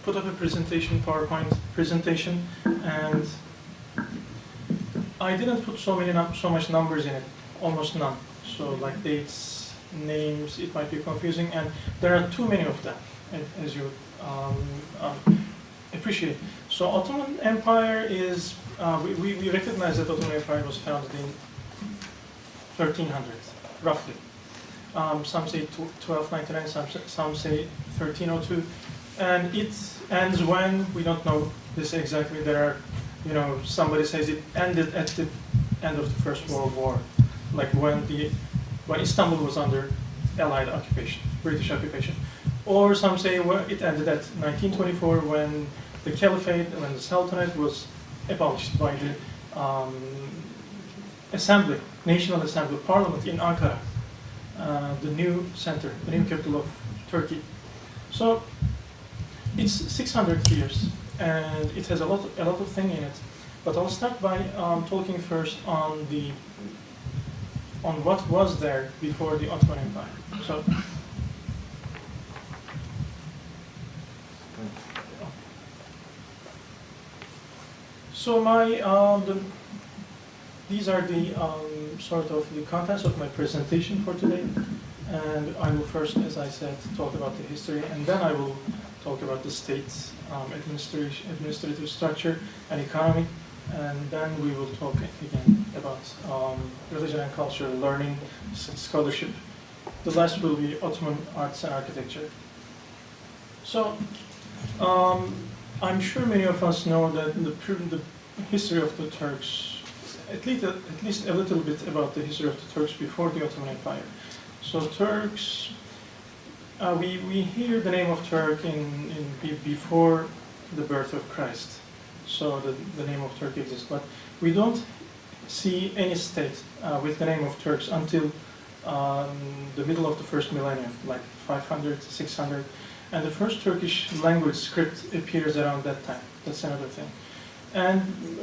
put up a presentation, PowerPoint presentation, and I didn't put so much numbers in it, almost none. So like dates, names, it might be confusing, and there are too many of them, as you appreciate. So Ottoman Empire is, we recognize that Ottoman Empire was founded in 1300, roughly. Some say 1299, some say 1302, and it ends when, we don't know this exactly. There are, somebody says it ended at the end of the First World War, like when Istanbul was under Allied occupation, British occupation. Or some say it ended at 1924 when the Caliphate, when the Sultanate was abolished by the Assembly, National Assembly, Parliament in Ankara, the new center, the new capital of Turkey. So it's 600 years, and it has a lot of things in it. But I'll start by talking first on what was there before the Ottoman Empire. So these are the sort of the contents of my presentation for today, and I will first, as I said, talk about the history, and then I will talk about the state's administrative structure and economy, and then we will talk again about religion and culture, learning, scholarship. The last will be Ottoman arts and architecture. So I'm sure many of us know that the history of the Turks, at least a little bit about the history of the Turks before the Ottoman Empire. So Turks, we hear the name of Turk before the birth of Christ. So the name of Turk exists, but we don't see any state with the name of Turks until the middle of the first millennium, like 500, 600. And the first Turkish language script appears around that time. That's another thing. And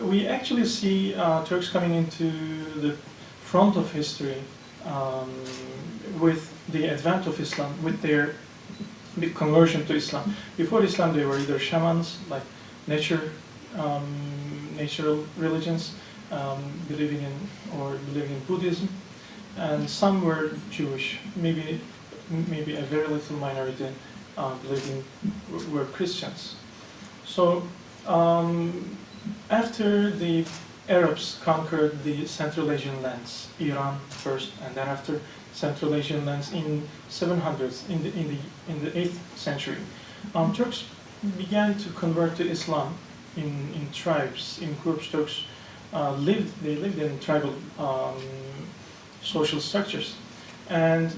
we actually see Turks coming into the front of history with the advent of Islam, with their conversion to Islam. Before Islam, they were either shamans, like natural religions, believing in Buddhism, and some were Jewish. Maybe a very little minority were Christians. So after the Arabs conquered the Central Asian lands, Iran first, and then after Central Asian lands in 700s, in the 8th century, Turks began to convert to Islam in tribes, in groups. Turks lived in tribal social structures, and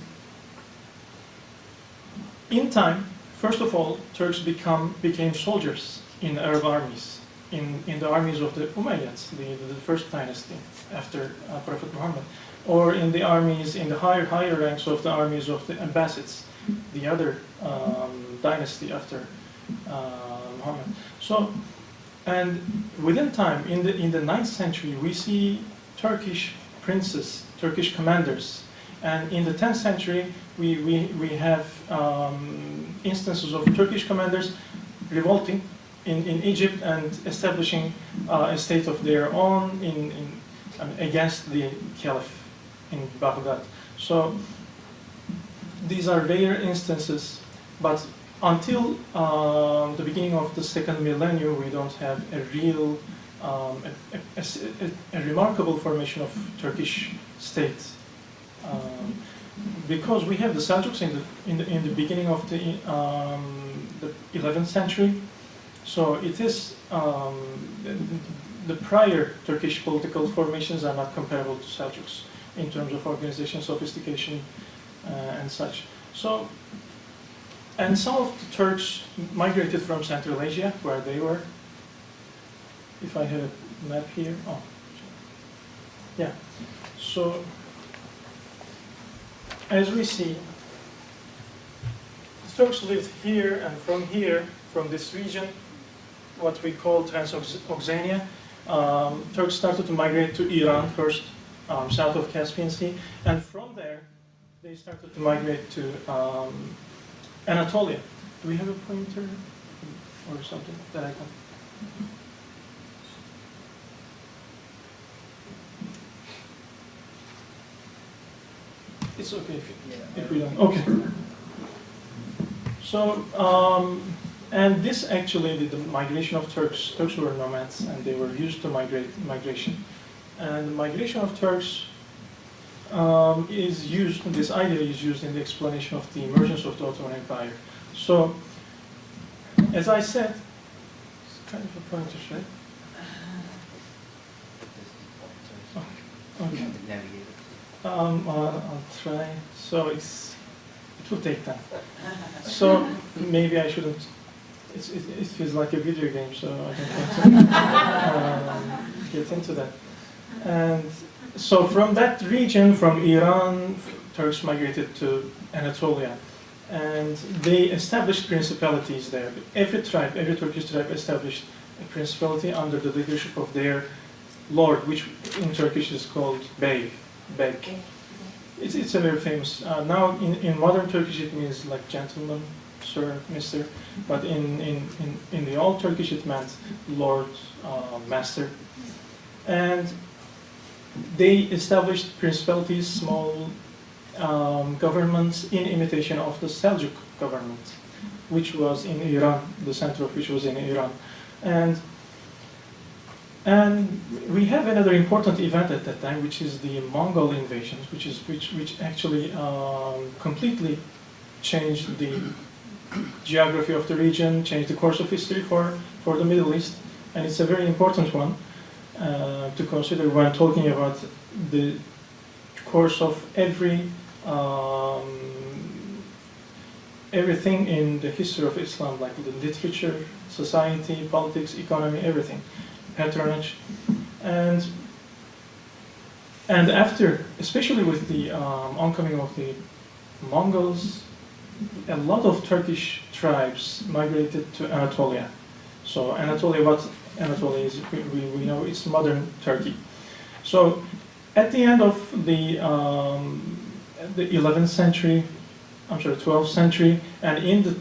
in time, first of all, Turks became soldiers in Arab armies, in the armies of the Umayyads, the first dynasty after Prophet Muhammad, or in the armies, in the higher ranks of the armies of the Abbasids, the other dynasty after Muhammad. So, and within time, in the 9th century, we see Turkish princes, Turkish commanders. And in the 10th century, we have instances of Turkish commanders revolting in Egypt and establishing a state of their own against the Caliph in Baghdad. So these are rare instances, but until the beginning of the second millennium, we don't have a real, a remarkable formation of Turkish state. Because we have the Seljuks in the beginning of the 11th century, so it is the prior Turkish political formations are not comparable to Seljuks in terms of organization, sophistication, and such. So, and some of the Turks migrated from Central Asia, where they were. If I have a map here, yeah. So, as we see, the Turks lived here, and from this region, what we call Transoxania, Turks started to migrate to Iran first, south of Caspian Sea, and from there, they started to migrate to Anatolia. Do we have a pointer? or something that I can. It's okay if we don't. Okay. So, and this actually, the migration of Turks. Turks were nomads, and they were used to migration. And the migration of Turks is used. This idea is used in the explanation of the emergence of the Ottoman Empire. So, as I said, it's kind of a pointer, right? Oh, okay. I'll try. So it will take time. So maybe I shouldn't. It feels like a video game, so I don't want to get into that. And so from that region, from Iran, Turks migrated to Anatolia, and they established principalities there. Every Turkish tribe established a principality under the leadership of their lord, which in Turkish is called bey. Beg. It's a very famous. Now in modern Turkish it means like gentleman, sir, mister, but in the old Turkish it meant lord, master. And they established principalities, small governments in imitation of the Seljuk government, which was in Iran, the center of which was in Iran. And we have another important event at that time, which is the Mongol invasions, which actually completely changed the geography of the region, changed the course of history for the Middle East, and it's a very important one to consider when talking about the course of everything in the history of Islam, like the literature, society, politics, economy, everything. Patronage, and after, especially with the oncoming of the Mongols, a lot of Turkish tribes migrated to Anatolia. So Anatolia, what Anatolia is, we know it's modern Turkey. So at the end of the 11th century, 12th century, and in the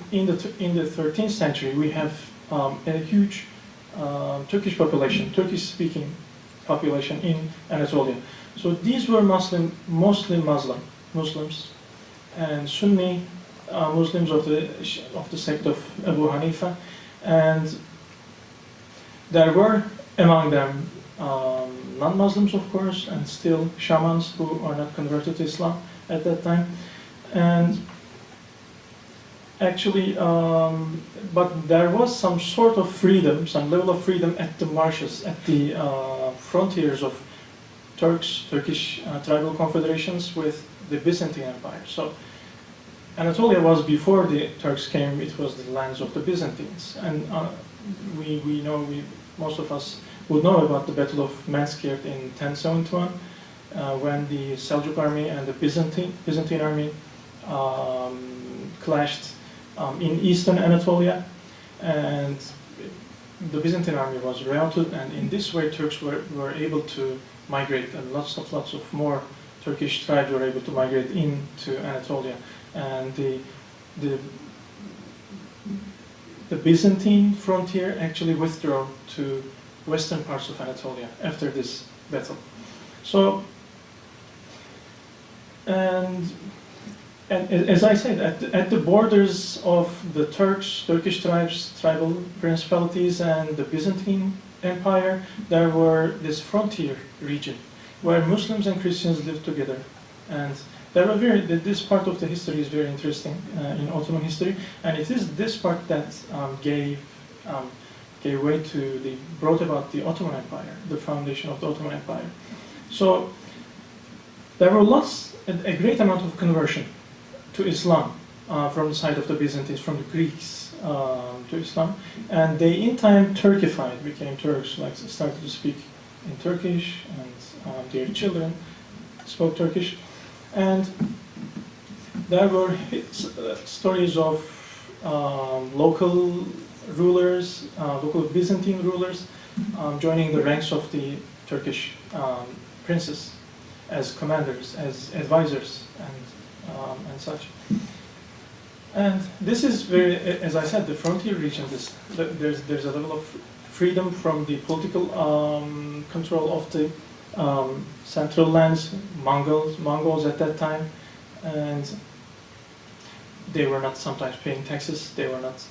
13th century, we have a huge Turkish population, Turkish-speaking population in Anatolia. So these were mostly Muslims, and Sunni Muslims of the sect of Abu Hanifa, and there were among them non-Muslims, of course, and still shamans who are not converted to Islam at that time, and actually, but there was some sort of freedom, some level of freedom at the marshes, at the frontiers of Turkish tribal confederations with the Byzantine Empire. So Anatolia was, before the Turks came, it was the lands of the Byzantines. And we know, most of us would know about the Battle of Manskirt in 1071, when the Seljuk army and the Byzantine army clashed in eastern Anatolia, and the Byzantine army was routed, and in this way Turks were able to migrate, and lots of more Turkish tribes were able to migrate into Anatolia, and the Byzantine frontier actually withdrew to western parts of Anatolia after this battle. So, and as I said, at the borders of the Turkish tribes, tribal principalities, and the Byzantine Empire, there were this frontier region where Muslims and Christians lived together, and there were this part of the history is very interesting in Ottoman history, and it is this part that gave way to brought about the Ottoman Empire, the foundation of the Ottoman Empire. So there were a great amount of conversion to Islam from the side of the Byzantines, from the Greeks to Islam, and they in time Turkified, became Turks, like started to speak in Turkish, and their children spoke Turkish, and there were stories of local rulers, local Byzantine rulers, joining the ranks of the Turkish princes as commanders, as advisors, and such. And this is very, as I said, the frontier region. There's a level of freedom from the political control of the central lands, Mongols at that time, and they were not sometimes paying taxes. They were not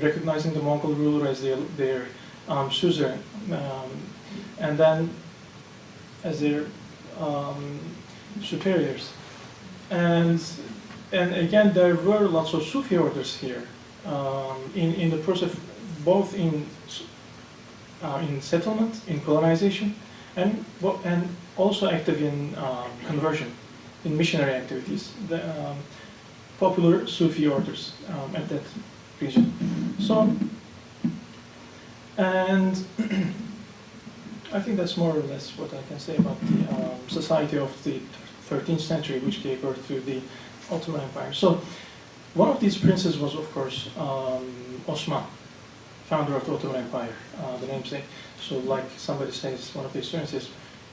recognizing the Mongol ruler as their suzerain, and then as their superiors. And again, there were lots of Sufi orders here in the process, both in settlement, in colonization, and also active in conversion, in missionary activities. The popular Sufi orders at that region. So, and I think that's more or less what I can say about the society of the 13th century, which gave birth to the Ottoman Empire. So, one of these princes was, of course, Osman, founder of the Ottoman Empire, the namesake. So, like somebody says, one of the historians says,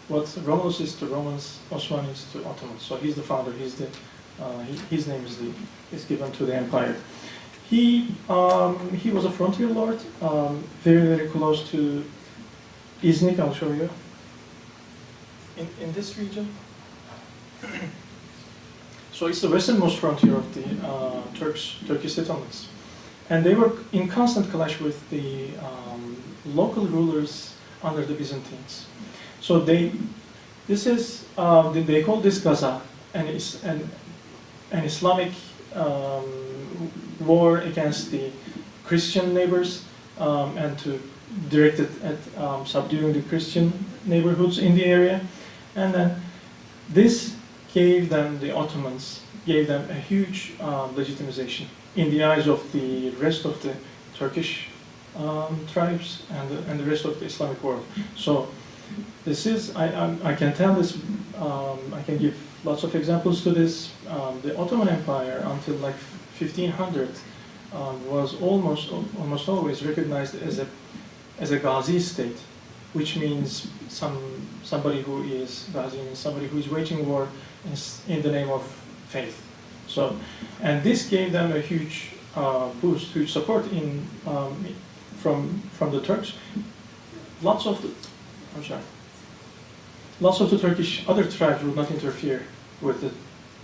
what Romulus is to Romans, Osman is to Ottomans. So, he's the founder. He's the his name is given to the empire. He was a frontier lord, very close to Iznik. I'll show you in this region. So it's the westernmost frontier of the Turkish settlements, and they were in constant clash with the local rulers under the Byzantines. So they call this Gaza, and it's an Islamic war against the Christian neighbors, and to direct it at subduing the Christian neighborhoods in the area. And then this gave them, the Ottomans, gave them a huge legitimization in the eyes of the rest of the Turkish tribes and the rest of the Islamic world. So this is, I can tell this, I can give lots of examples to this. The Ottoman Empire until like 1500 was almost always recognized as a Ghazi state, which means somebody who is Ghazi, means somebody who is waging war in the name of faith. So, and this gave them a huge boost, huge support from the Turks. Lots of the Turkish other tribes would not interfere with the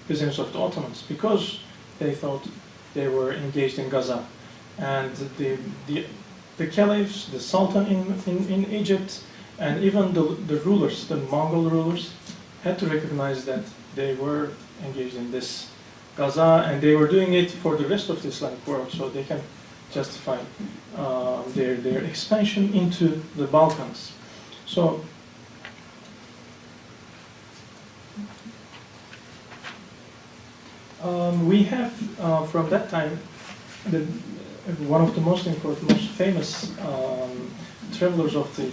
business of the Ottomans because they thought they were engaged in Gaza, and the caliphs, the sultan in Egypt, and even the rulers, the Mongol rulers, had to recognize that they were engaged in this Gaza, and they were doing it for the rest of the Islamic world, so they can justify their expansion into the Balkans. So we have from that time one of the most important, most famous travelers of the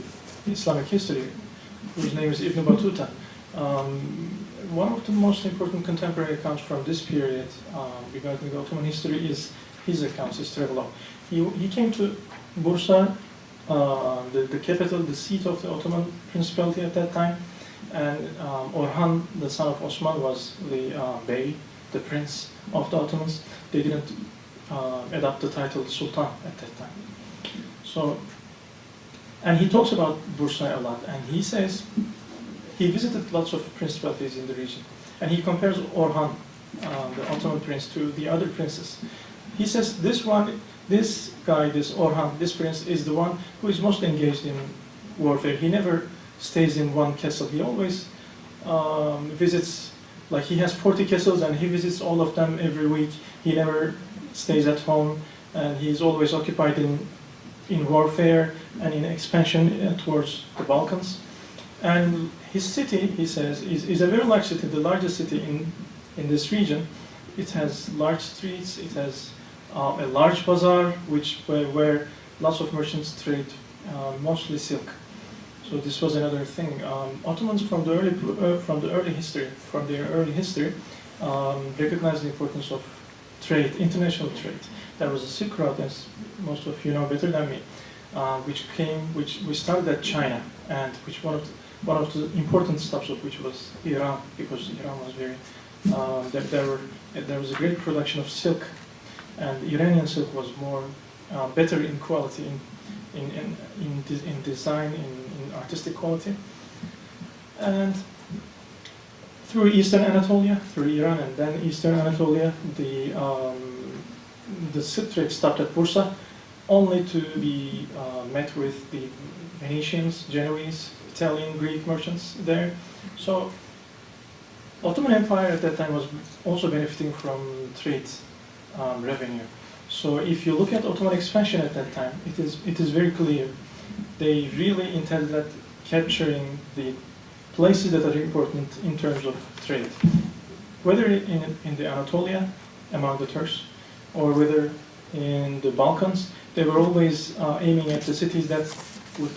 Islamic history, whose name is Ibn Battuta. One of the most important contemporary accounts from this period regarding the Ottoman history is his accounts, his travelogue. He came to Bursa, the capital, the seat of the Ottoman Principality at that time, and Orhan, the son of Osman, was the bey, the prince of the Ottomans. They didn't adopt the title Sultan at that time. So, and he talks about Bursa a lot, and he says he visited lots of principalities in the region, and he compares Orhan, the Ottoman prince, to the other princes. He says this guy, this Orhan, this prince is the one who is most engaged in warfare. He never stays in one castle. He always visits, like he has 40 castles and he visits all of them every week. He never stays at home, and he's always occupied in warfare and in expansion towards the Balkans. And his city, he says, is a very large city, the largest city in this region. It has large streets, it has a large bazaar, where lots of merchants trade, mostly silk. So this was another thing. Ottomans from their early history, recognized the importance of trade, international trade. There was a Silk Road, as most of you know better than me, which started at China, and which one of the important stops of which was Iran, because Iran was very there was a great production of silk, and Iranian silk was more better in quality, in design, in artistic quality. And through Eastern Anatolia, through Iran and then Eastern Anatolia, the silk trade stopped at Bursa, only to be met with the Venetians, Genoese, Italian, Greek merchants there. So Ottoman Empire at that time was also benefiting from trade revenue. So if you look at Ottoman expansion at that time, it is very clear. They really intended at capturing the places that are important in terms of trade. Whether in the Anatolia, among the Turks, or whether in the Balkans, they were always aiming at the cities that would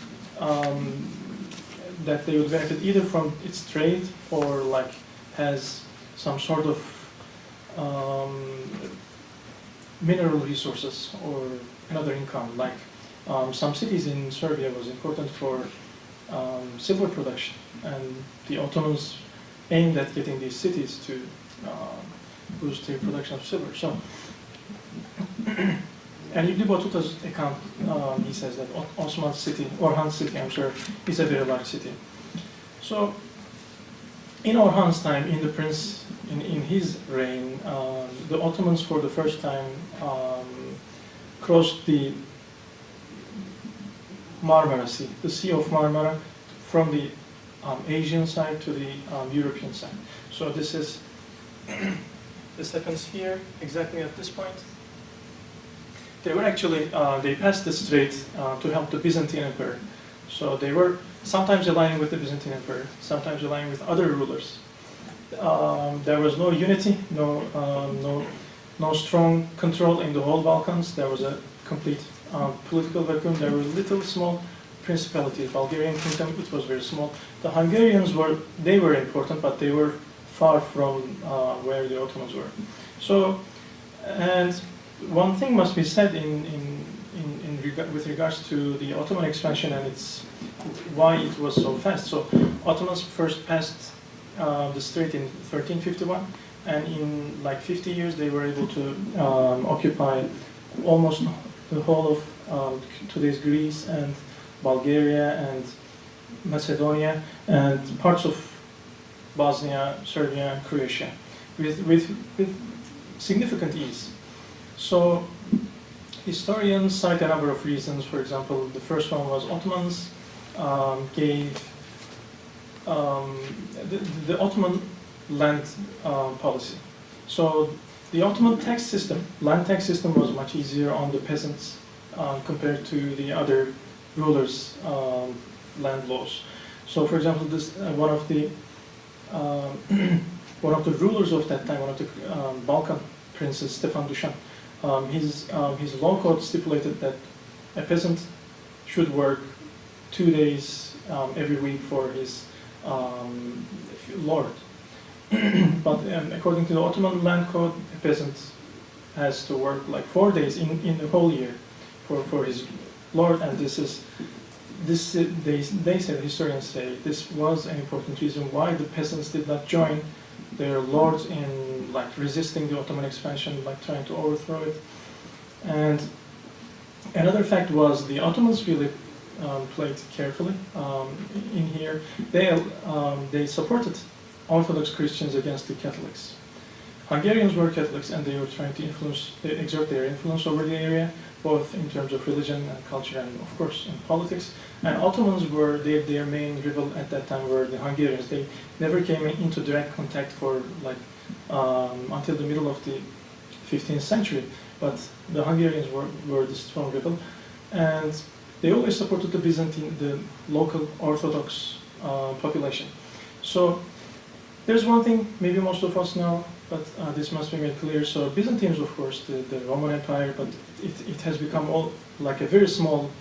that they would benefit either from its trade or like has some sort of mineral resources or another income. Like some cities in Serbia was important for silver production, and the Ottomans aimed at getting these cities to boost their production of silver. So, and Ibn Battuta's account, he says that Osman city, Orhan city, I'm sure, is a very large city. So, in Orhan's time, in his reign, the Ottomans for the first time crossed the Marmara Sea, the Sea of Marmara, from the Asian side to the European side. So this is, this happens here, exactly at this point. They were actually, they passed the strait to help the Byzantine Emperor. So they were sometimes allying with the Byzantine Emperor, sometimes allying with other rulers. There was no unity, no strong control in the whole Balkans. There was a complete political vacuum. There were little small principalities. Bulgarian kingdom, it was very small. The Hungarians were important, but they were far from where the Ottomans were. So, and one thing must be said with regards to the Ottoman expansion and why it was so fast. So, Ottomans first passed the strait in 1351, and in like 50 years they were able to occupy almost the whole of today's Greece and Bulgaria and Macedonia and parts of Bosnia, Serbia, and Croatia with significant ease. So historians cite a number of reasons. For example, the first one was Ottomans gave the Ottoman land policy. So the Ottoman tax system, land tax system, was much easier on the peasants compared to the other rulers' land laws. So, for example, this one of the rulers of that time, one of the Balkan princes, Stefan Dušan, his law code stipulated that a peasant should work 2 days every week for his lord. But according to the Ottoman land code, a peasant has to work like 4 days in the whole year for his lord, and they say, historians say, this was an important reason why the peasants did not join their lords in like resisting the Ottoman expansion, like trying to overthrow it. And another fact was the Ottomans really played carefully in here. They supported Orthodox Christians against the Catholics. Hungarians were Catholics, and they were trying to exert their influence over the area, both in terms of religion and culture and, of course, in politics. And Ottomans were, their main rival at that time were the Hungarians. They never came into direct contact for like until the middle of the 15th century, but the Hungarians were the strong rival. And they always supported the local Orthodox population. So there's one thing maybe most of us know, but this must be made clear. So Byzantines, of course, the Roman Empire, but it has become all like a very small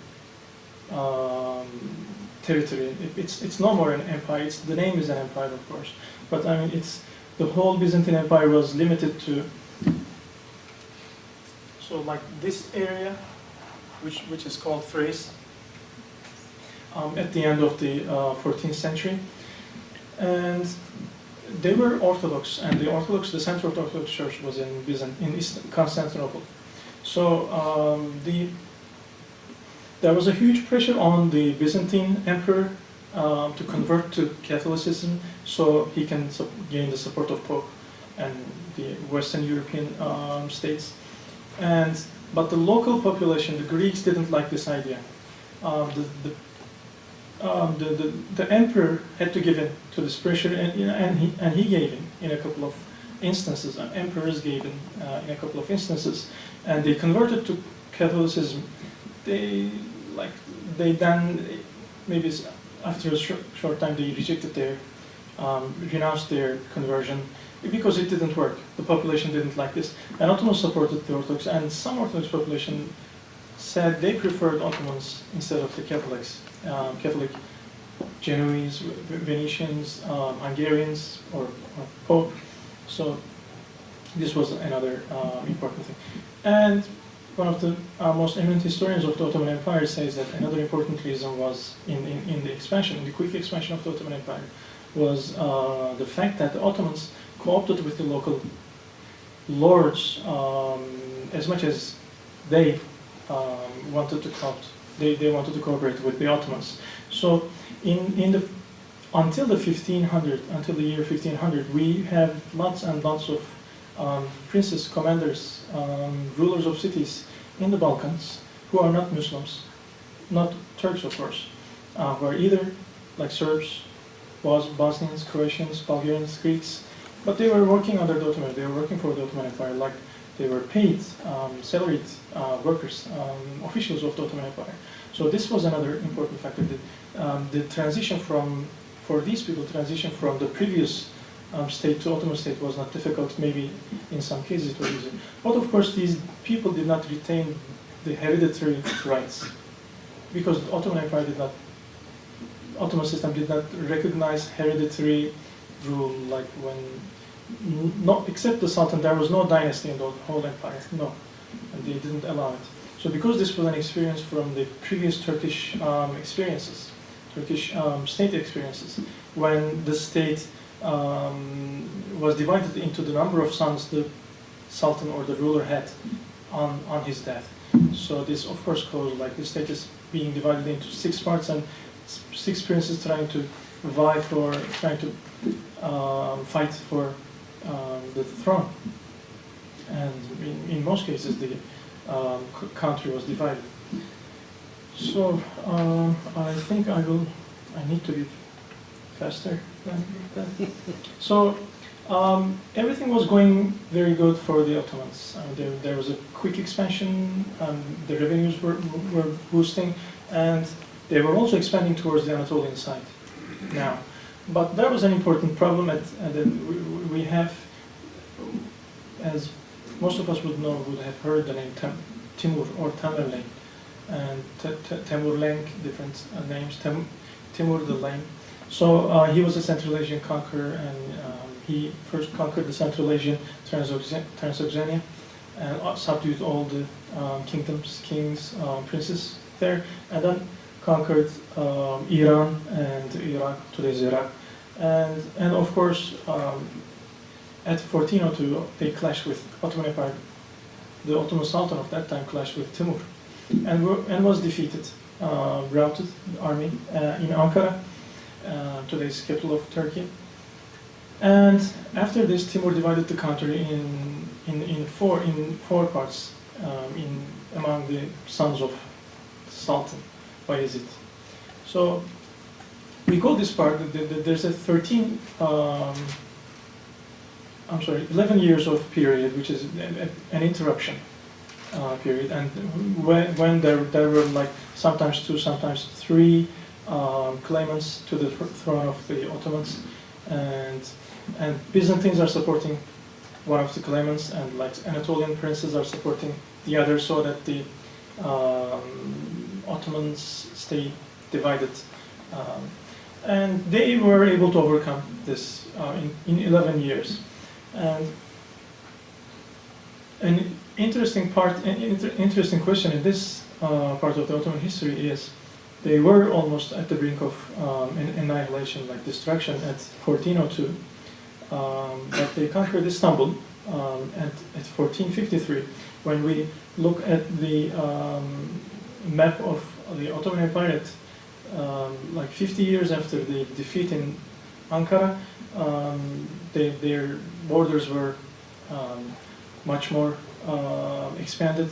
territory. It's no more an empire. The name is an empire, of course, but I mean the whole Byzantine Empire was limited to. So like this area, which is called Thrace, at the end of the 14th century, and they were Orthodox, and the Central Orthodox Church was in Constantinople. So there was a huge pressure on the Byzantine emperor to convert to Catholicism, so he can gain the support of Pope and the Western European states. But the local population, the Greeks, didn't like this idea. The emperor had to give in to this pressure, and he gave in a couple of instances. Emperors gave in a couple of instances, and they converted to Catholicism. They then, maybe after a short time, they rejected renounced their conversion because it didn't work. The population didn't like this, and Ottomans supported the Orthodox, and some Orthodox population said they preferred Ottomans instead of the Catholics. Catholic Genoese, Venetians, Hungarians, or Pope. So this was another important thing. And one of the most eminent historians of the Ottoman Empire says that another important reason was in the expansion, in the quick expansion of the Ottoman Empire, was the fact that the Ottomans co-opted with the local lords as much as they wanted to co-opt. They wanted to cooperate with the Ottomans. So until the year 1500, we have lots and lots of princes, commanders, rulers of cities in the Balkans who are not Muslims, not Turks, of course, who are either like Serbs, Bosnians, Croatians, Bulgarians, Greeks, but they were working under the Ottoman. They were working for the Ottoman Empire, like they were paid, salaried workers, officials of the Ottoman Empire. So this was another important factor. The transition for these people, transition from the previous state to Ottoman state was not difficult. Maybe in some cases it was easy. But of course, these people did not retain the hereditary rights because the Ottoman Empire Ottoman system did not recognize hereditary rule, like except the Sultan, there was no dynasty in the whole empire, no, and they didn't allow it. So because this was an experience from the previous Turkish experiences, Turkish state experiences, when the state was divided into the number of sons the Sultan or the ruler had on his death. So this, of course, caused like the state is being divided into 6 parts, and 6 princes trying to fight for the throne. And in most cases, the country was divided. So I think I need to be faster than that. So everything was going very good for the Ottomans. There was a quick expansion, the revenues were boosting, and they were also expanding towards the Anatolian side now. But there was an important problem, and then we have, as most of us would have heard the name Timur or Tamerlane, and Temurlenk, different names, Timur the Lame. So he was a Central Asian conqueror, and he first conquered the Central Asian Transoxania and subdued all the kingdoms, kings, princes there, and then conquered Iran and Iraq, today's Iraq, and of course at 1402 they clashed with Ottoman Empire. The Ottoman Sultan of that time clashed with Timur, and was defeated, routed army in Ankara, today's capital of Turkey. And after this, Timur divided the country in four parts among the sons of Sultan Bayezid. So we call this part, there's a 11 years of period, which is an interruption period, and when there were like sometimes 2, sometimes 3 claimants to the throne of the Ottomans, and Byzantines are supporting one of the claimants, and like Anatolian princes are supporting the other, so that the Ottomans stay divided. And they were able to overcome this in 11 years. And an interesting interesting question in this part of the Ottoman history is they were almost at the brink of annihilation, like destruction, at 1402. but they conquered Istanbul at 1453. When we look at the map of the Ottoman Empire, like 50 years after the defeat in Ankara, their borders were much more expanded,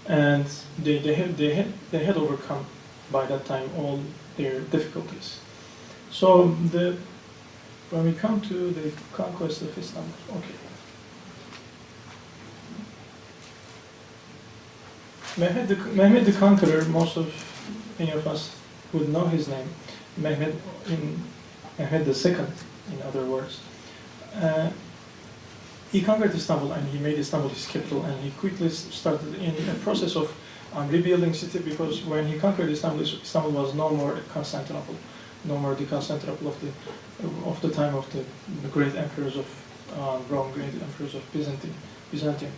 and they had overcome by that time all their difficulties. So when we come to the conquest of Islam, okay. Mehmed the Conqueror, many of us would know his name, Mehmed II, in other words. He conquered Istanbul and he made Istanbul his capital, and he quickly started in a process of rebuilding city, because when he conquered Istanbul, Istanbul was no more Constantinople, no more the Constantinople of the time of the great emperors of Rome, great emperors of Byzantium.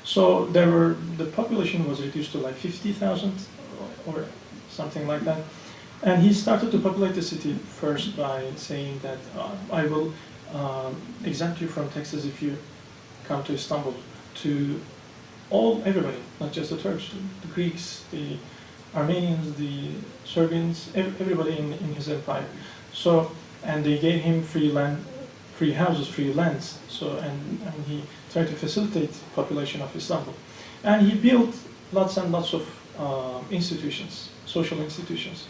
So the population was reduced to like 50,000 or something like that. And he started to populate the city first by saying that I will exempt you from taxes if you come to Istanbul, to everybody, not just the Turks, the Greeks, the Armenians, the Serbians, everybody in his empire. So, and they gave him free land, free houses, free lands. So, and he tried to facilitate population of Istanbul. And he built lots and lots of institutions, social institutions.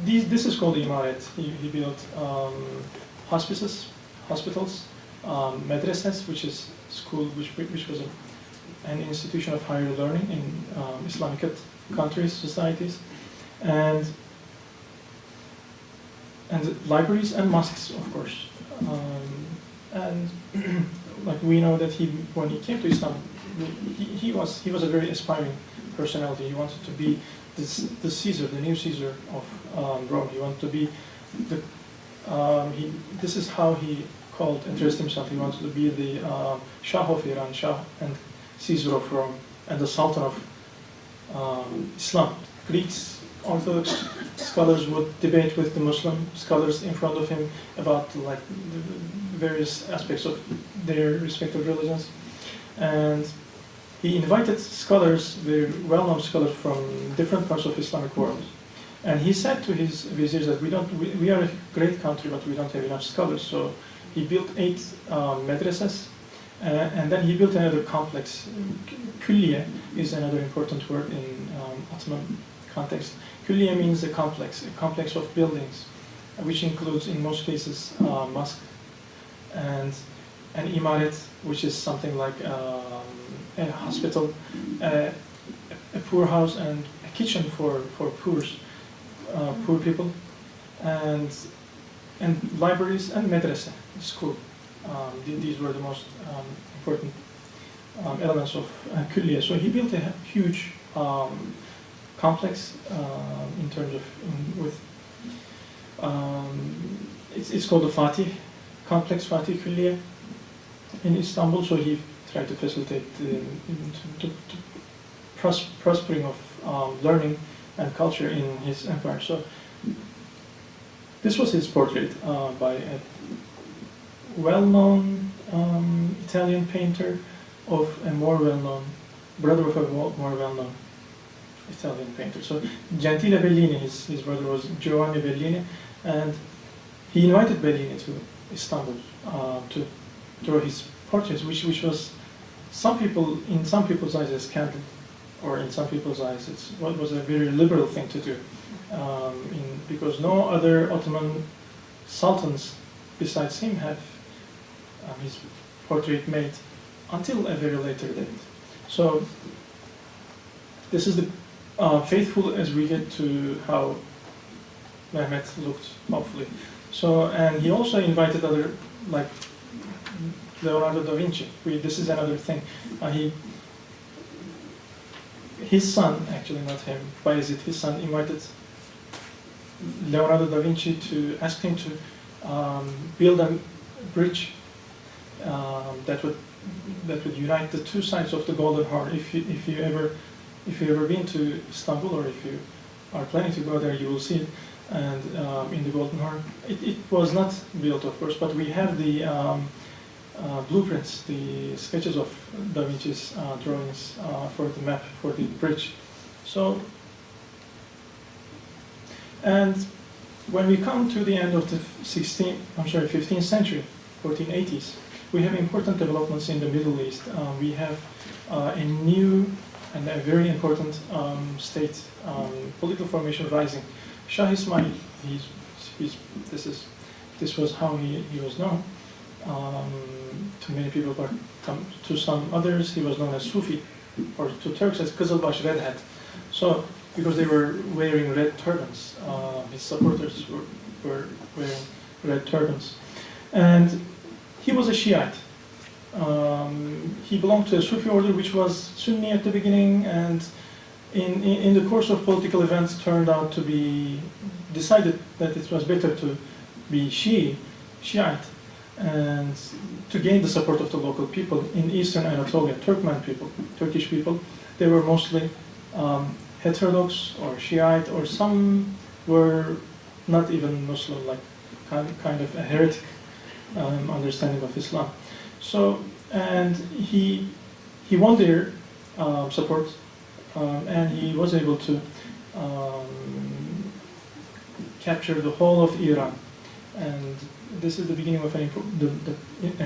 This is called imaret. He built hospices, hospitals, madrasas, which is school, which was an institution of higher learning in Islamic countries, societies, and libraries and mosques, of course. And like we know that when he came to Islam, he was a very aspiring personality. He wanted to be the Caesar, the new Caesar of Rome. He wanted to be this is how he addressed himself. He wanted to be the Shah of Iran, Shah and Caesar of Rome, and the Sultan of Islam. Greeks, Orthodox scholars would debate with the Muslim scholars in front of him about like the various aspects of their respective religions, and he invited scholars, very well-known scholars from different parts of Islamic world, and he said to his viziers that we are a great country, but we don't have enough scholars. So he built 8 madrasas, and then he built another complex. Külliye is another important word in Ottoman context. Külliye means a complex of buildings, which includes, in most cases, mosque and an imaret, which is something like a hospital, a poorhouse, and a kitchen for poor people, and libraries and madrasa, school. These were the most important elements of Külliye. So he built a huge complex in terms of it's called the Fatih complex, Fatih Külliye in Istanbul. So he tried to facilitate the prospering of learning and culture in his empire. So this was his portrait by a well-known Italian painter of a more well-known brother of a more well-known Italian painter. So Gentile Bellini, his brother was Giovanni Bellini, and he invited Bellini to Istanbul to draw his portraits, which was in some people's eyes a scandal, or in some people's eyes it was a very liberal thing to do, because no other Ottoman sultans besides him have his portrait made until a very later date. So this is the faithful as we get to how Mehmed looked, hopefully. So, and he also invited other, like Leonardo da Vinci. This is another thing. His son, actually not him, Bayezid, his son invited Leonardo da Vinci to ask him to build a bridge that would unite the two sides of the Golden Horn. If you ever been to Istanbul, or if you are planning to go there, you will see it. and in the Golden Horn. It was not built, of course, but we have the blueprints, the sketches of Da Vinci's drawings for the map, for the bridge. So, and when we come to the end of the 15th century, 1480s, we have important developments in the Middle East. We have a new and a very important state political formation rising. Shah Ismail, this was how he was known to many people, but to some others he was known as Sufi, or to Turks as Kızılbaş, red hat. So, because they were wearing red turbans, his supporters were wearing red turbans. And he was a Shiite. He belonged to a Sufi order which was Sunni at the beginning, and in the course of political events turned out to be decided that it was better to be Shiite, and to gain the support of the local people in Eastern Anatolia, Turkmen people, Turkish people. They were mostly heterodox or Shiite, or some were not even Muslim, like kind of a heretic understanding of Islam. So, and he won their support, and he was able to capture the whole of Iran. And this is the beginning of an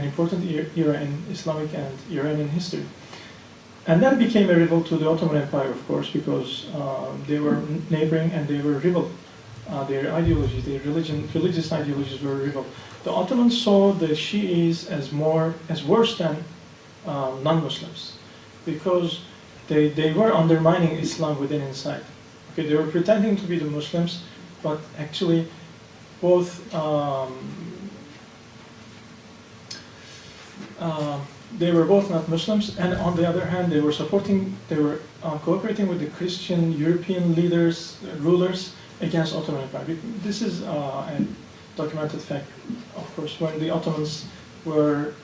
important era in Islamic and Iranian history. And that became a rival to the Ottoman Empire, of course, because they were neighboring and they were rival. Their ideologies, their religious ideologies were rival. The Ottomans saw the Shi'is as worse than non-Muslims, because they were undermining Islam within inside. Okay, they were pretending to be the Muslims, but actually both they were both not Muslims, and on the other hand, they were cooperating with the Christian European leaders, rulers against Ottoman Empire. This is a documented fact, of course. When the Ottomans were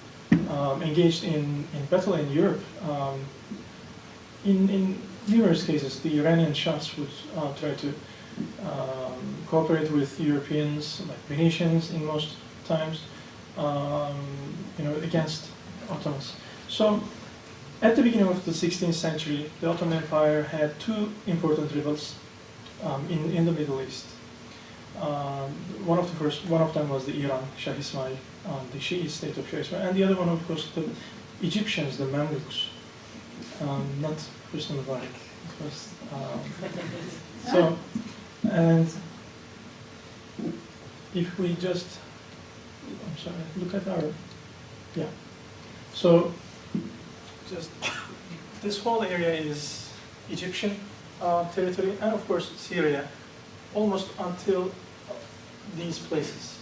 engaged in battle in Europe, in numerous cases, the Iranian Shahs would try to cooperate with Europeans, like Venetians in most times, against Ottomans. So, at the beginning of the 16th century, the Ottoman Empire had two important rivals in the Middle East. One of them was the Iran, Shah Ismail, the Shiite state of Shah Ismail, and the other one, of course, the Egyptians, the Mamluks, not Husni Mubarak. It was so, and if we just, I'm sorry, look at our, yeah. So, just this whole area is Egyptian territory, and of course Syria, almost until these places.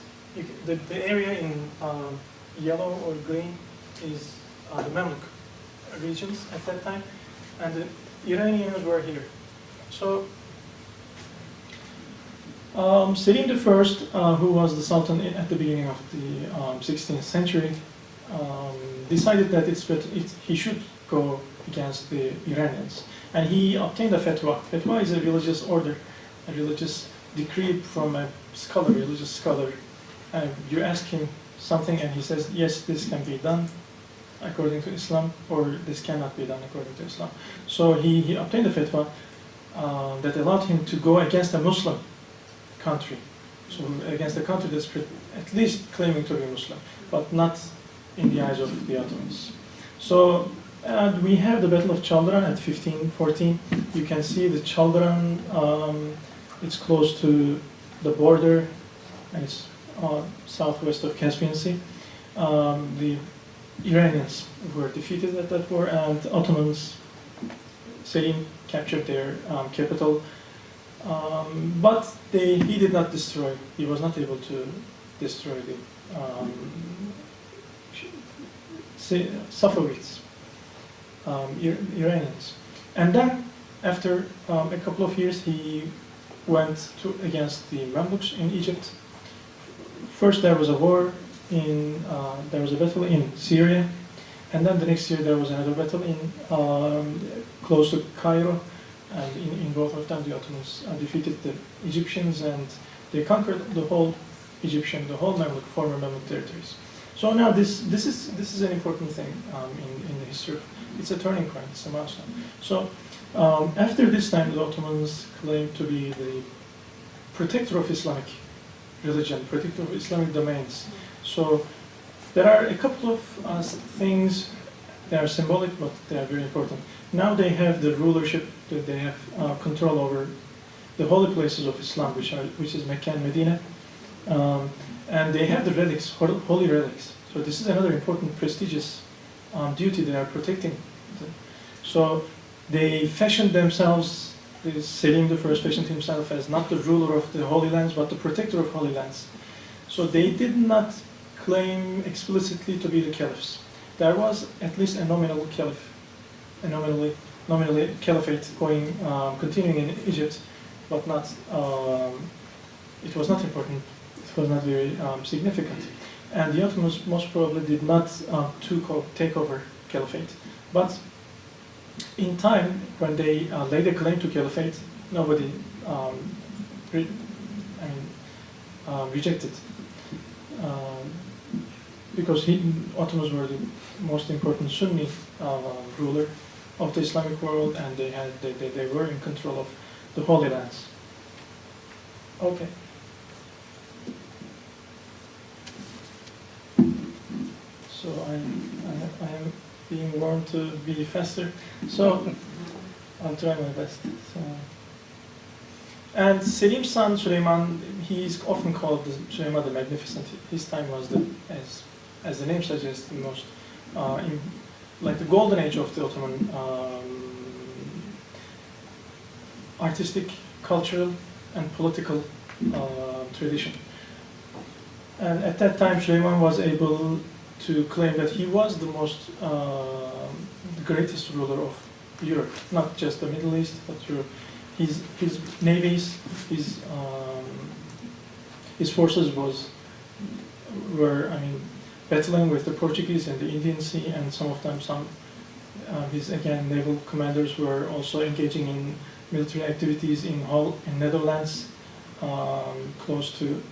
The area in yellow or green is the Mamluk regions at that time, and the Iranians were here. So Selim I, who was the Sultan at the beginning of the 16th century, decided that he should go against the Iranians, and he obtained a fatwa. Fatwa is a religious order, a religious decree from a scholar, religious scholar. You ask him something and he says, yes, this can be done according to Islam, or this cannot be done according to Islam. So he obtained a fatwa that allowed him to go against a Muslim country, so against a country that's at least claiming to be Muslim, but not in the eyes of the Ottomans. So we have the Battle of Chaldiran at 1514. You can see the Chaldiran, it's close to the border, and it's southwest of Caspian Sea. The Iranians were defeated at that war, and the Ottomans, Selim captured their capital, but he did not destroy, he was not able to destroy the Safavids, Iranians. And then, after a couple of years, he went against the Mamluks in Egypt. First there was a war there was a battle in Syria, and then the next year there was another battle close to Cairo, and in both of them the Ottomans defeated the Egyptians, and They conquered the whole Egyptian, the whole Mamluk, former Mamluk territories. So now this is an important thing in the history. It's a turning point. It's a milestone. So after this time, the Ottomans claimed to be the protector of Islamic religion, protector of Islamic domains. So there are a couple of things that are symbolic, but they are very important. Now they have the rulership, they have control over the holy places of Islam, which is Mecca and Medina, and they have the relics, holy relics. So this is another important, prestigious duty they are protecting. So they fashioned themselves. Selim I fashioned himself as not the ruler of the Holy Lands, but the protector of Holy Lands. So they did not claim explicitly to be the caliphs. There was at least a nominal caliph, a nominally caliphate going, continuing in Egypt, but not. It was not important. It was not very significant. And the Ottomans most probably did not take over caliphate, but in time, when they laid a claim to caliphate, nobody rejected, because Ottomans were the most important Sunni ruler of the Islamic world, and they were in control of the Holy Lands. Okay. So I am being warned to be faster, so I'll try my best. So. And Selim's son Süleyman, he is often called Süleyman the Magnificent. His time was as the name suggests, the most like the golden age of the Ottoman artistic, cultural, and political tradition. And at that time, Süleyman was able to claim that he was the the greatest ruler of Europe, not just the Middle East, but Europe. His navies, his forces were battling with the Portuguese in the Indian Sea, and his naval commanders were also engaging in military activities in Netherlands, close to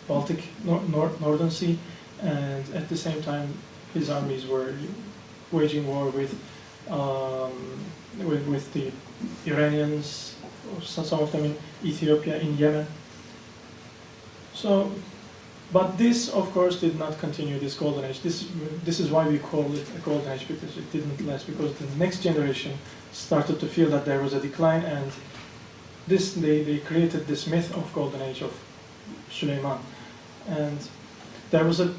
Baltic, Northern Sea. And at the same time, his armies were waging war with the Iranians, some of them in Ethiopia, in Yemen. So, but this, of course, did not continue, this golden age. This is why we call it a golden age, because it didn't last, because the next generation started to feel that there was a decline, and they created this myth of golden age of Süleyman. And there was a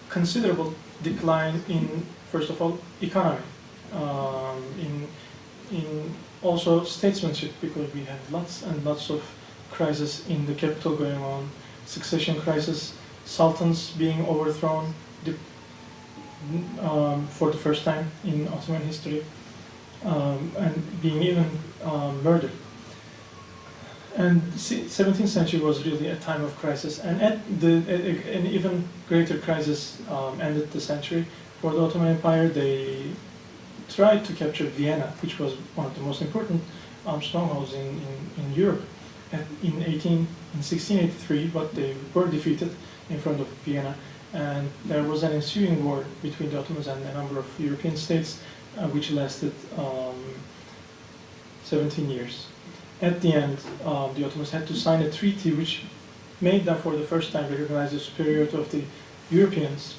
considerable decline in, first of all, economy, in also statesmanship, because we had lots and lots of crises in the capital going on, succession crisis, sultans being overthrown for the first time in Ottoman history, and being even murdered. And 17th century was really a time of crisis, and an even greater crisis ended the century. For the Ottoman Empire, they tried to capture Vienna, which was one of the most important strongholds in Europe in 1683, but they were defeated in front of Vienna, and there was an ensuing war between the Ottomans and a number of European states, which lasted 17 years. At the end, the Ottomans had to sign a treaty which made them for the first time recognize the superiority of the Europeans,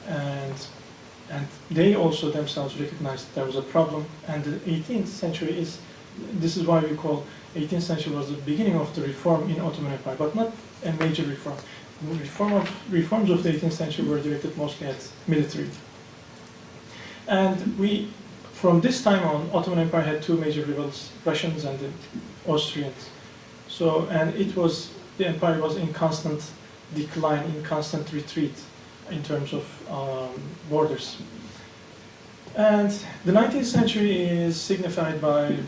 and they also themselves recognized there was a problem. And the 18th century this is why we call 18th century was the beginning of the reform in Ottoman Empire, but not a major reform. The reforms of the 18th century were directed mostly at military. And from this time on, Ottoman Empire had two major rivals, Russians and the Austrians. So, and the empire was in constant decline, in constant retreat in terms of borders. And the 19th century is signified by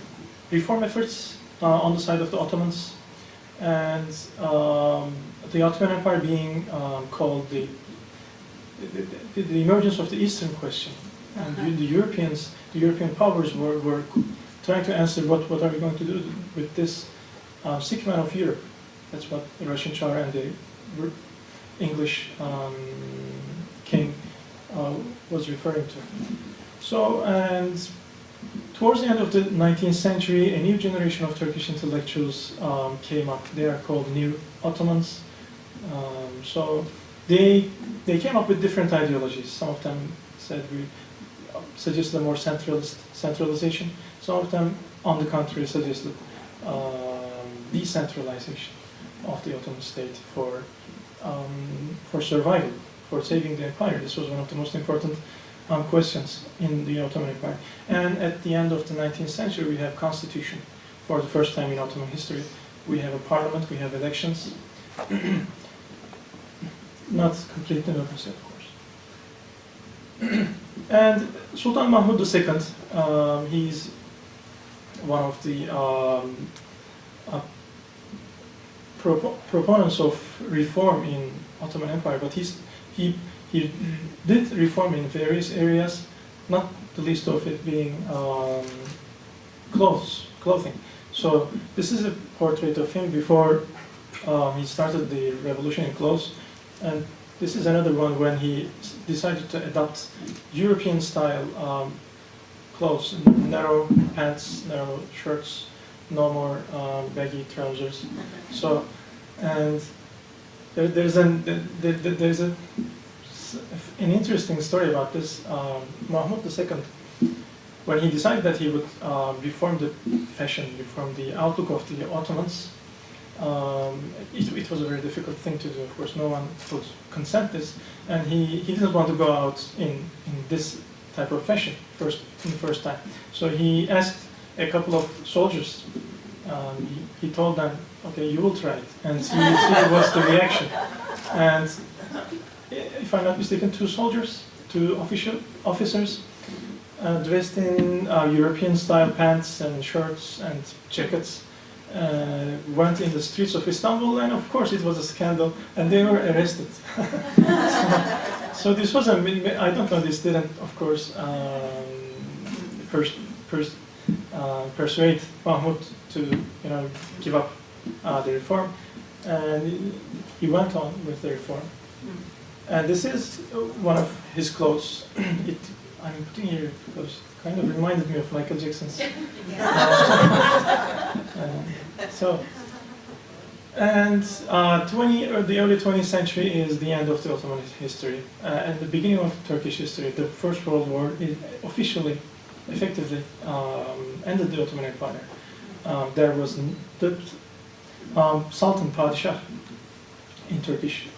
reform efforts on the side of the Ottomans, and the Ottoman Empire being called the emergence of the Eastern question. And the European powers were trying to answer what are we going to do with this sick man of Europe. That's what the Russian Tsar and the English king was referring to. So, and towards the end of the 19th century, a new generation of Turkish intellectuals came up. They are called New Ottomans. So they came up with different ideologies. Some of them said we suggested a more centralization. Some of them, on the contrary, suggested decentralization of the Ottoman state for survival, for saving the empire. This was one of the most important questions in the Ottoman Empire. And at the end of the 19th century, we have constitution for the first time in Ottoman history. We have a parliament, we have elections. Not complete democracy, of course. And Sultan Mahmud II, he's one of the proponents of reform in Ottoman Empire, but he did reform in various areas, not the least of it being clothing. So this is a portrait of him before he started the revolution in clothes, and this is another one when he decided to adopt European-style clothes, narrow pants, narrow shirts, no more baggy trousers. So, and there's an interesting story about this. Mahmud II, when he decided that he would reform the fashion, reform the outlook of the Ottomans, it was a very difficult thing to do. Of course, no one would consent this, and he didn't want to go out in this type of fashion in the first time. So he asked a couple of soldiers. He told them, "Okay, you will try it and see what's the reaction." And if I'm not mistaken, two officers, dressed in European-style pants and shirts and jackets, went in the streets of Istanbul, and of course it was a scandal, and they were arrested. So this was I don't know, this didn't, of course, persuade Mahmud to, give up the reform, and he went on with the reform. And this is one of his clothes. I'm putting here because it kind of reminded me of Michael Jackson's. The early 20th century is the end of the Ottoman history and the beginning of Turkish history. The First World War effectively ended the Ottoman Empire. There was the Sultan Padişah in Turkish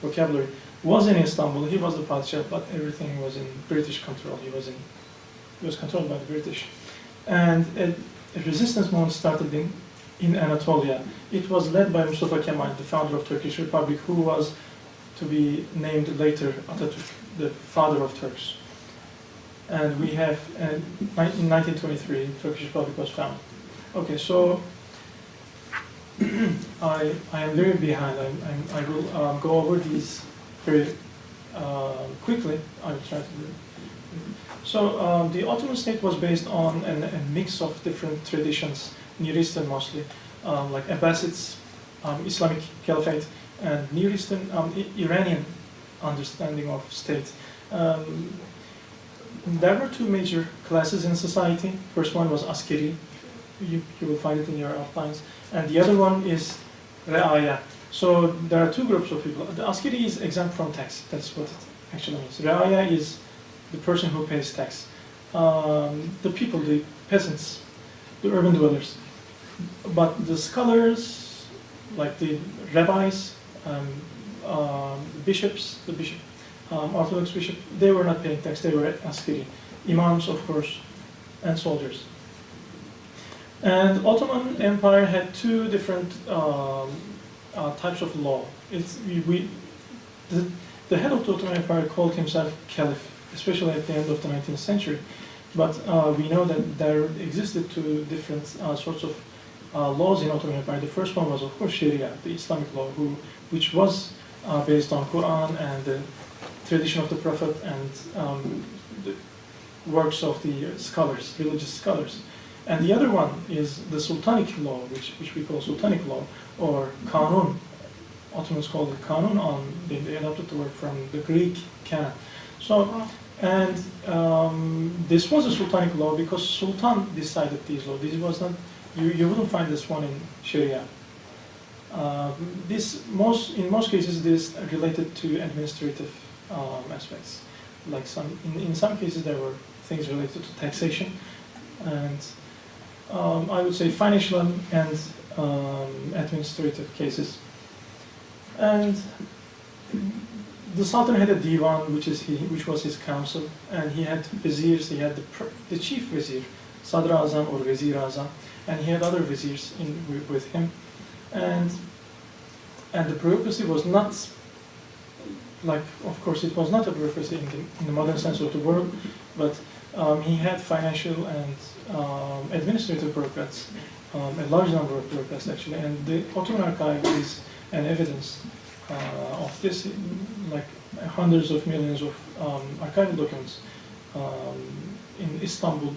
vocabulary was in Istanbul. He was the Padişah, but everything was in British control. He was controlled by the British, and a resistance movement started in Anatolia. It was led by Mustafa Kemal, the founder of Turkish Republic, who was to be named later Atatürk, the father of Turks. And we have, in 1923, Turkish Republic was founded. Okay, so I am very behind. I will go over these very quickly. I will try to do it. So the Ottoman state was based on a mix of different traditions, Near Eastern mostly, like Abbasids, Islamic Caliphate, and Near Eastern Iranian understanding of state. There were two major classes in society. First one was askeri. You will find it in your outlines. And the other one is re'aya. So there are two groups of people. The askeri is exempt from tax. That's what it actually means. Re'aya is the person who pays tax. The people, the peasants, the urban dwellers. But the scholars, like the rabbis, bishops, Orthodox bishop, they were not paying tax, they were askeri. Imams, of course, and soldiers. And Ottoman Empire had two different types of law. The head of the Ottoman Empire called himself Caliph, especially at the end of the 19th century. But we know that there existed two different sorts of laws in Ottoman Empire. The first one was, of course, Sharia, the Islamic law, which was based on Quran and the tradition of the Prophet and the works of the scholars, religious scholars. And the other one is the Sultanic law, which we call Sultanic law, or Kanun. Ottomans called it Kanun, they adopted the word from the Greek canon. So, and this was a Sultanic law because Sultan decided these laws. This was not, you wouldn't find this one in Sharia. In most cases, this related to administrative aspects. Like in some cases, there were things related to taxation, and I would say financial and administrative cases. And the Sultan had a divan, which was his council, and he had viziers. He had the chief vizier, Sadr Azam or Vizir Azam, and he had other viziers with him. And the bureaucracy was not like, of course, it was not a bureaucracy in the modern sense of the word, but he had financial and administrative bureaucrats, a large number of bureaucrats actually, and the Ottoman archive is an evidence of this, like hundreds of millions of archival documents in Istanbul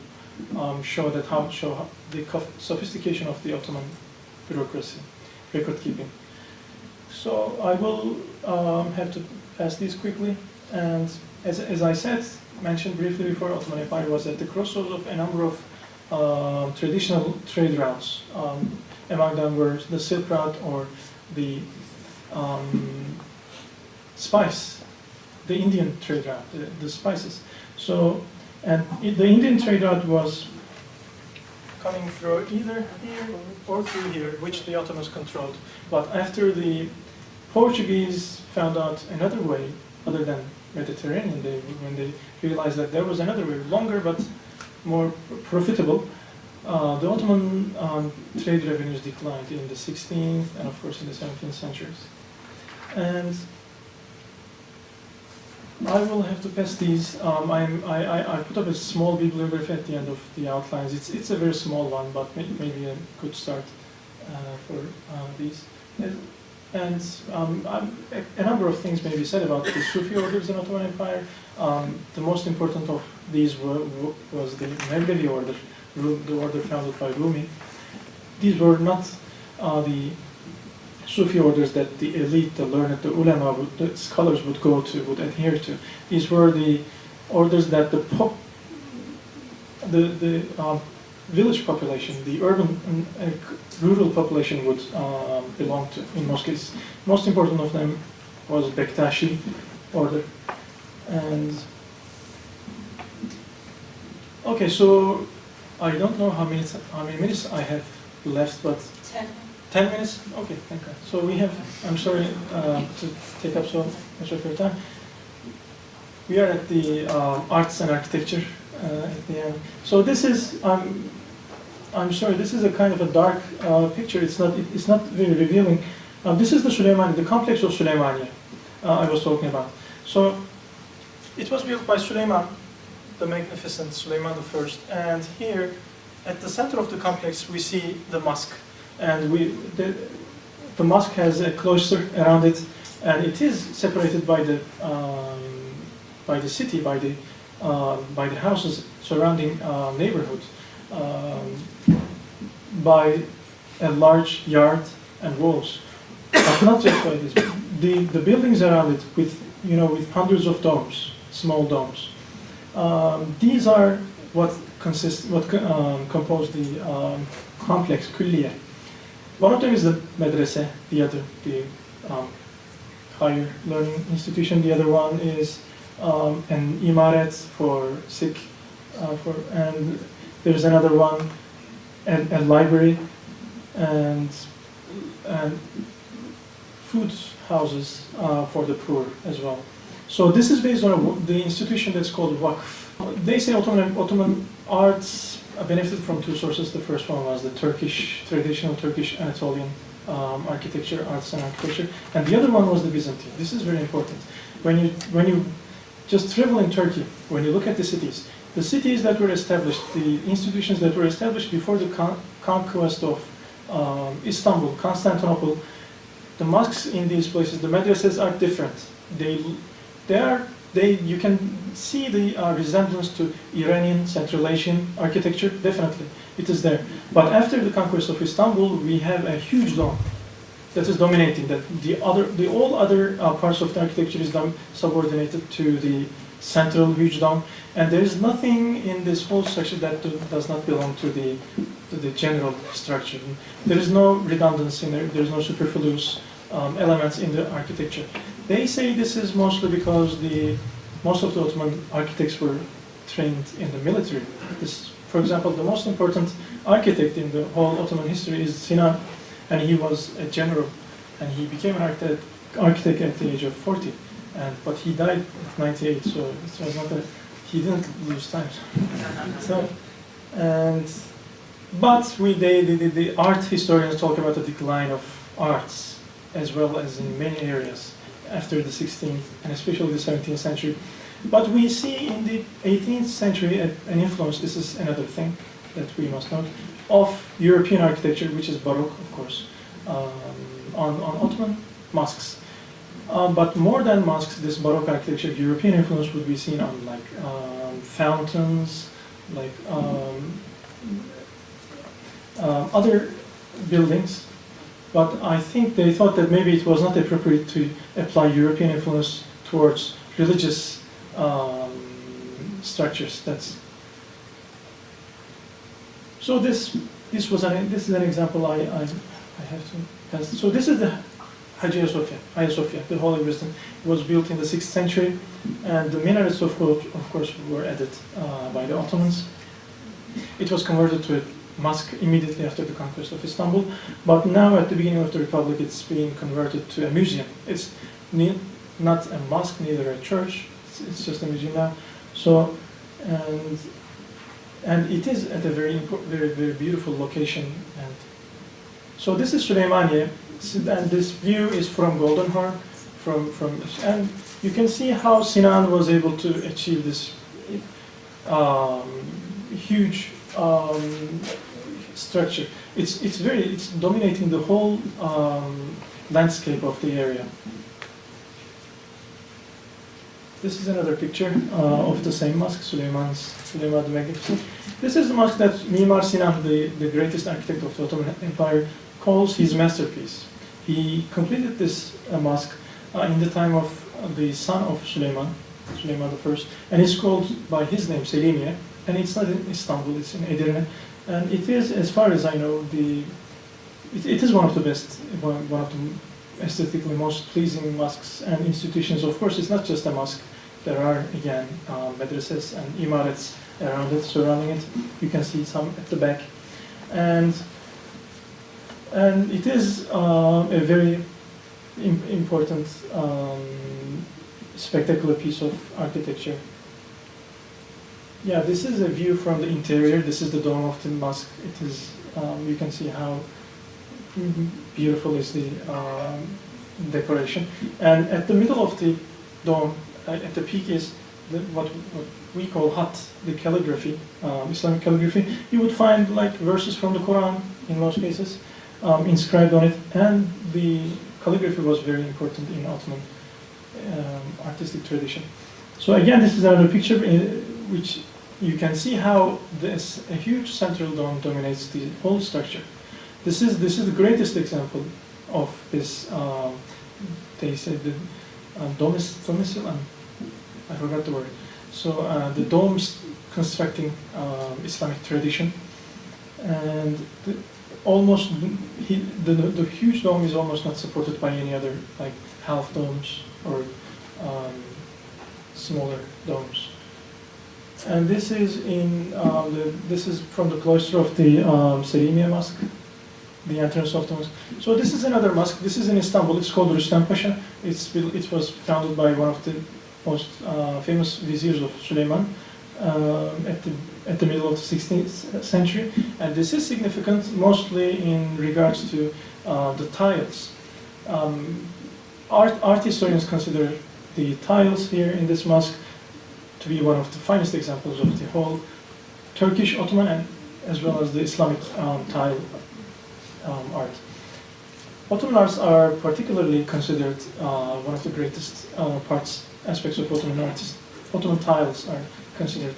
show the sophistication of the Ottoman bureaucracy, record keeping. So I will have to pass these quickly, and as I mentioned briefly before, Ottoman Empire was at the crossroads of a number of traditional trade routes. Among them were the Silk Route or the spice, the Indian trade route, the spices. So, and the Indian trade route was coming through either here or through here, which the Ottomans controlled. But after the Portuguese found out another way other than Mediterranean, when they realized that there was another way, longer but more profitable, the Ottoman trade revenues declined in the 16th and of course in the 17th centuries. And I will have to pass these. I put up a small bibliography at the end of the outlines. It's a very small one, but maybe a good start for these. And a number of things may be said about the Sufi orders in Ottoman Empire. The most important of these was the Mevlevi order, the order founded by Rumi. These were not the Sufi orders that the elite, the learned, the ulama, the scholars would adhere to. These were the orders that the village population, the urban and rural population would belong to in most cases. Most important of them was Bektashi order. And okay, so I don't know how many minutes I have left, but 10 minutes? Okay, thank you. So we have, I'm sorry to take up so much of your time. We are at the arts and architecture at the end. So this is, I'm sorry, this is a kind of a dark picture. It's not very revealing. This is the Süleymaniye, the complex of Süleymaniye I was talking about. So it was built by Süleyman, the magnificent Süleyman I. And here, at the center of the complex, we see the mosque. And the mosque has a cloister around it, and it is separated by the city, by the houses surrounding neighborhood, by a large yard and walls. But not just by this. The buildings around it, with hundreds of domes, small domes. These are what compose the complex kulliye. One of them is the medrese, the other, the higher learning institution. The other one is an imaret for sick, and there's another one, a library, and food houses for the poor as well. So this is based on the institution that's called Wakf. They say Ottoman arts benefited from two sources. The first one was the traditional Turkish Anatolian architecture, arts and architecture, and the other one was the Byzantine. This is very important. When you just travel in Turkey, when you look at the cities that were established, the institutions that were established before the conquest of Istanbul, Constantinople, the mosques in these places, the madrasas are different. They are You can see the resemblance to Iranian Central Asian architecture. Definitely, it is there. But after the conquest of Istanbul, we have a huge dome that is dominating. That all other parts of the architecture is subordinated to the central huge dome, and there is nothing in this whole structure that does not belong to the general structure. There is no redundancy in there. There is no superfluous elements in the architecture. They say this is mostly because most of the Ottoman architects were trained in the military. For example, the most important architect in the whole Ottoman history is Sinan, and he was a general, and he became an architect at the age of 40. But he died at 98, so it was not he didn't lose time. But the art historians talk about the decline of arts, as well as in many areas after the 16th and especially the 17th century. But we see in the 18th century an influence, this is another thing that we must note, of European architecture, which is Baroque, of course, on Ottoman mosques. But more than mosques, this Baroque architecture, European influence would be seen on like fountains, like other buildings. But I think they thought that maybe it was not appropriate to apply European influence towards religious structures. So this is an example I have to. So this is the Hagia Sophia, the Holy Wisdom. It was built in the 6th century, and the minarets, of course, were added by the Ottomans. It was converted to a mosque immediately after the conquest of Istanbul, but now at the beginning of the Republic, it's being converted to a museum. It's not a mosque, neither a church. It's just a museum now. So, and it is at a very beautiful location. And so this is Süleymaniye. And this view is from Golden Horn, and you can see how Sinan was able to achieve this huge structure. It's dominating the whole landscape of the area. This is another picture of the same mosque, Süleyman the Magnificent. This is the mosque that Mimar Sinan, the greatest architect of the Ottoman Empire, calls his masterpiece. He completed this mosque in the time of the son of Süleyman I, and it's called by his name, Selimiye, and it's not in Istanbul, it's in Edirne, and it is, as far as I know, it is one of the best, one of the aesthetically most pleasing mosques and institutions. Of course, it's not just a mosque. There are, again, madrasas and imarets around it, surrounding it. You can see some at the back. And it is a very important, spectacular piece of architecture. Yeah, this is a view from the interior. This is the dome of the mosque. It is, you can see how beautiful is the decoration. And at the middle of the dome, at the peak, is what we call hat, the calligraphy, Islamic calligraphy. You would find like verses from the Quran in most cases inscribed on it, and the calligraphy was very important in Ottoman artistic tradition. So again, this is another picture which you can see how a huge central dome dominates the whole structure. This is the greatest example of this. They say the domicile. I forgot the word. So the domes constructing Islamic tradition, and the huge dome is almost not supported by any other like half domes or smaller domes. And this is this is from the cloister of the Selimiye Mosque, the entrance of the mosque. So this is another mosque. This is in Istanbul. It's called Rüstem Pasha. It was founded by one of the most famous viziers of Süleyman at the middle of the 16th century. And this is significant mostly in regards to the tiles. Art historians consider the tiles here in this mosque to be one of the finest examples of the whole Turkish, Ottoman, and as well as the Islamic tile art. Ottoman arts are particularly considered one of the greatest aspects of Ottoman artists. Ottoman tiles are considered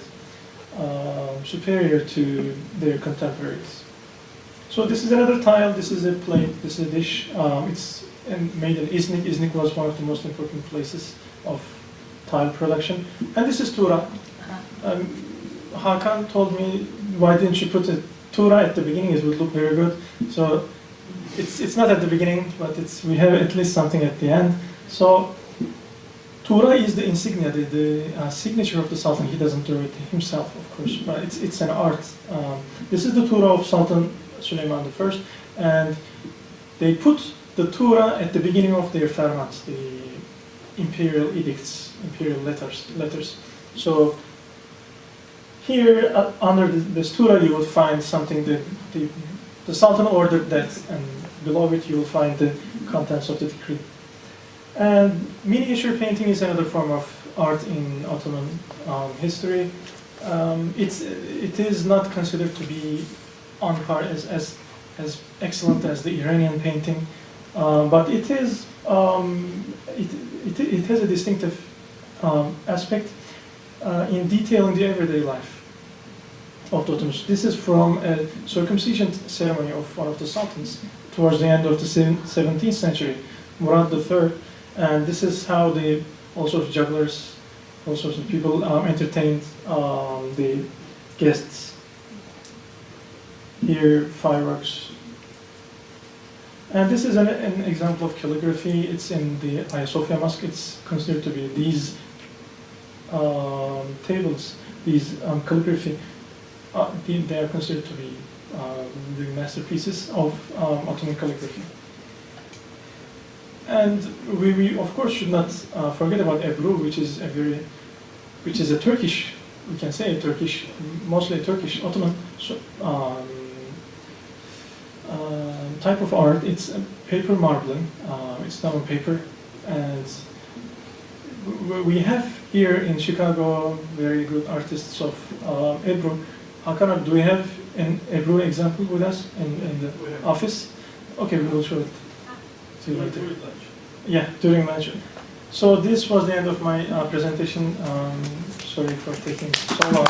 superior to their contemporaries. So this is another tile, this is a plate, this is a dish. It's made in Iznik. Iznik was one of the most important places of tile production. And this is Tura. Hakan told me, why didn't you put a Tura at the beginning? It would look very good. So it's not at the beginning, but we have at least something at the end. So Tura is the insignia, the signature of the Sultan. He doesn't do it himself, of course, but it's an art. This is the Tura of Sultan Süleyman I, and they put the Tura at the beginning of their fermans, the imperial edicts, imperial letters. So here, under this Tura, you will find something that the Sultan ordered that, and below it you will find the contents of the decree. And miniature painting is another form of art in Ottoman history. It is not considered to be on par as excellent as the Iranian painting, but it is it has a distinctive aspect in detailing the everyday life of the Ottomans. This is from a circumcision ceremony of one of the sultans towards the end of the 17th century, Murad III. And this is how all sorts of jugglers, all sorts of people entertained the guests. Here, fireworks. And this is an example of calligraphy. It's in the Hagia Sophia Mosque. It's considered to be these tables, these calligraphy. They are considered to be the masterpieces of Ottoman calligraphy. And we of course should not forget about Ebru, which is a Turkish, we can say a Turkish, mostly a Turkish Ottoman type of art. It's paper marbling. It's done on paper, and we have here in Chicago very good artists of Ebru. Hakan, do we have an Ebru example with us in the office? Okay, we will show it. During lunch. Yeah, during lunch. So this was the end of my presentation. Sorry for taking so long.